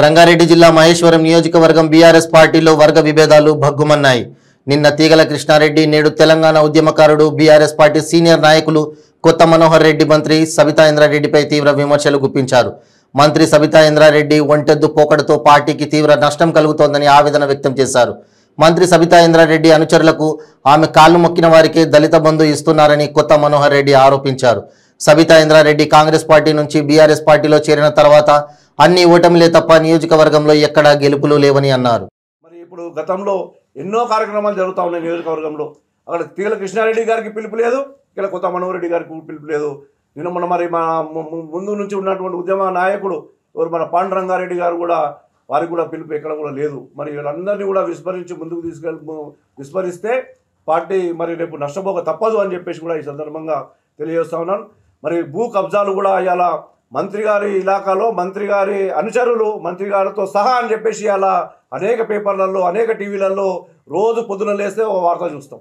రంగారెడ్డి జిల్లా మహేశ్వరం నియోజకవర్గం బీఆర్ఎస్ పార్టీలో వర్గ విభేదాలు భగ్గుమన్నాయి. నిన్న తీగల కృష్ణారెడ్డి, నేడు తెలంగాణ ఉద్యమకారుడు, బీఆర్ఎస్ పార్టీ సీనియర్ నాయకులు కొత్త మనోహర్ రెడ్డి మంత్రి సబితా ఇంద్రారెడ్డిపై తీవ్ర విమర్శలు గుప్పించారు. మంత్రి సబితా ఇంద్రారెడ్డి ఒంటెద్దు పోకడతో పార్టీకి తీవ్ర నష్టం కలుగుతోందని ఆవేదన వ్యక్తం చేశారు. మంత్రి సబితా ఇంద్రారెడ్డి అనుచరులకు ఆమె కాళ్లు మొక్కిన వారికే దళిత బంధు ఇస్తున్నారని కొత్త మనోహర్ రెడ్డి ఆరోపించారు. సబితా ఇంద్రారెడ్డి కాంగ్రెస్ పార్టీ నుంచి బీఆర్ఎస్ పార్టీలో చేరిన తర్వాత అన్ని ఓటమిలే తప్ప నియోజకవర్గంలో ఎక్కడా గెలుపులు లేవని అన్నారు. మరి ఇప్పుడు గతంలో ఎన్నో కార్యక్రమాలు జరుగుతూ ఉన్నాయి నియోజకవర్గంలో. అక్కడ తీగల కృష్ణారెడ్డి గారికి పిలుపు లేదు, ఇక్కడ కొత్త మనోహర్ రెడ్డి గారికి పిలుపు లేదు. నిన్న మన మరి మా ముందు నుంచి ఉన్నటువంటి ఉద్యమ నాయకుడు ఎవరు మన పాండురంగారెడ్డి గారు కూడా, వారికి కూడా పిలుపు ఎక్కడ కూడా లేదు. మరి వీళ్ళందరినీ కూడా విస్మరించి ముందుకు విస్మరిస్తే పార్టీ మరి రేపు నష్టపోక తప్పదు అని చెప్పేసి కూడా ఈ సందర్భంగా తెలియజేస్తా ఉన్నాను. మరి భూ కబ్జాలు కూడా ఇలా మంత్రి గారి ఇలాకాలో మంత్రి గారి అనుచరులు మంత్రి గారితో సహా అని చెప్పేసి అలా అనేక పేపర్లలో అనేక టీవీలలో రోజు పొద్దున లేస్తే ఒక వార్త చూస్తాం.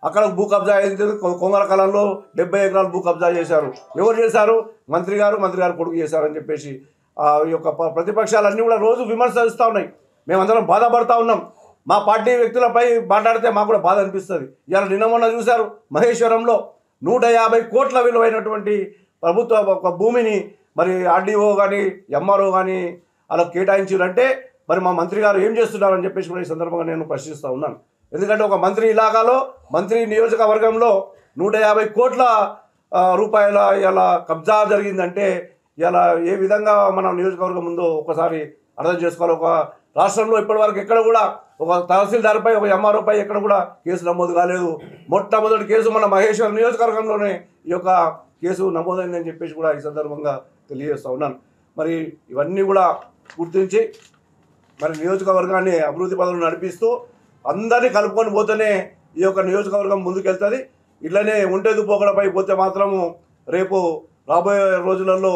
అక్కడ భూ కబ్జా అయింది, కొంగర కాలంలో 70 ఎకరాలు భూ కబ్జా చేశారు. ఎవరు చేశారు? మంత్రి గారు కొడుకు చేశారని చెప్పేసి ఈ యొక్క ప్రతిపక్షాలన్నీ కూడా రోజు విమర్శిస్తూ ఉన్నాయి. మేమందరం బాధపడతా ఉన్నాం. మా పార్టీ వ్యక్తులపై మాట్లాడితే మాకు కూడా బాధ అనిపిస్తుంది. ఇలా నిన్న మొన్న చూశారు, మహేశ్వరంలో 150 కోట్ల విలువైనటువంటి ప్రభుత్వ ఒక భూమిని మరి ఆర్డీఓ కానీ ఎంఆర్ఓ కానీ అలా కేటాయించారంటే మరి మా మంత్రి గారు ఏం చేస్తున్నారని చెప్పేసి కూడా ఈ సందర్భంగా నేను ప్రశ్నిస్తూ ఉన్నాను. ఎందుకంటే ఒక మంత్రి ఇలాకాలో మంత్రి నియోజకవర్గంలో 150 కోట్ల రూపాయల ఇలా కబ్జా జరిగిందంటే ఇలా ఏ విధంగా మన నియోజకవర్గం ఉందో ఒకసారి అర్థం చేసుకోవాలి. ఒక రాష్ట్రంలో ఇప్పటివరకు ఎక్కడ కూడా ఒక తహసీల్దార్పై ఒక ఎంఆర్ఓపై ఎక్కడ కూడా కేసు నమోదు కాలేదు. మొట్టమొదటి కేసు మన మహేశ్వరం నియోజకవర్గంలోనే ఈ యొక్క కేసు నమోదైందని చెప్పేసి కూడా ఈ సందర్భంగా తెలియజేస్తూ ఉన్నాను. మరి ఇవన్నీ కూడా గుర్తించి మరి నియోజకవర్గాన్ని అభివృద్ధి పనులు నడిపిస్తూ అందరినీ కలుపుకొని పోతేనే ఈ యొక్క నియోజకవర్గం ముందుకెళ్తుంది. ఇట్లనే ఒంటెద్దు పోకడపై పోతే మాత్రము రేపు రాబోయే రోజులలో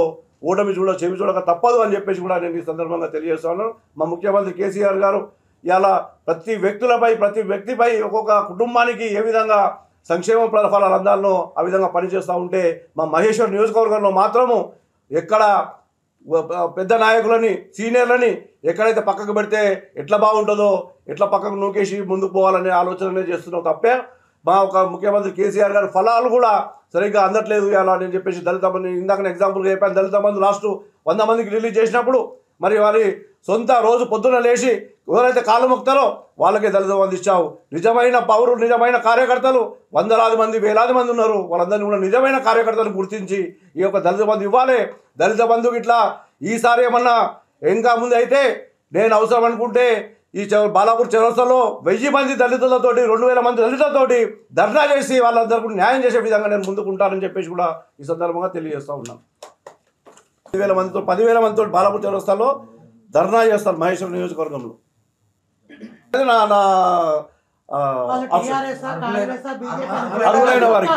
ఓటమి చెవి చూడక తప్పదు అని చెప్పేసి కూడా నేను ఈ సందర్భంగా తెలియజేస్తున్నాను. మా ముఖ్యమంత్రి కేసీఆర్ గారు ఇలా ప్రతి వ్యక్తిపై ఒక్కొక్క కుటుంబానికి ఏ విధంగా సంక్షేమ ఫలాలు అందాలనో ఆ విధంగా పనిచేస్తూ ఉంటే మా మహేశ్వర్ నియోజకవర్గంలో మాత్రము ఎక్కడ పెద్ద నాయకులని సీనియర్లని ఎక్కడైతే పక్కకు పెడితే ఎట్లా బాగుంటుందో ఎట్లా పక్కకు నూకేసి ముందుకు పోవాలనే ఆలోచననే చేస్తున్నాం తప్పే మా ఒక ముఖ్యమంత్రి కేసీఆర్ గారి ఫలాలు కూడా సరిగ్గా అందట్లేదు అలా నేను చెప్పేసి దళిత బంధు ఇందాక ఎగ్జాంపుల్గా చెప్పాను. దళిత బంధు లాస్ట్ 100 మందికి రిలీజ్ చేసినప్పుడు మరి వారి సొంత రోజు పొద్దున్న లేచి ఎవరైతే కాళ్ళు మొక్తారో వాళ్ళకే దళిత బంధు ఇచ్చావు. నిజమైన పౌరులు, నిజమైన కార్యకర్తలు వందలాది మంది, వేలాది మంది ఉన్నారు. వాళ్ళందరినీ కూడా నిజమైన కార్యకర్తలు గుర్తించి ఈ యొక్క దళిత బంధు ఇవ్వాలి. దళిత బంధుకి ఇట్లా ఈసారి ఏమన్నా ఇంకా ముందు అయితే నేను అవసరం అనుకుంటే ఈ బాలాపూర్ చౌరస్తాలో 1000 మంది దళితులతోటి 2000 మంది దళితులతోటి ధర్నా చేసి వాళ్ళందరికీ న్యాయం చేసే విధంగా నేను ముందుకుంటానని చెప్పేసి కూడా ఈ సందర్భంగా తెలియజేస్తూ ఉన్నాను. 10,000 మందితో బాలాపూర్ చౌరస్తాలో ధర్నా చేస్తారు మహేశ్వరం నియోజకవర్గంలో. అర్హులైన వారికి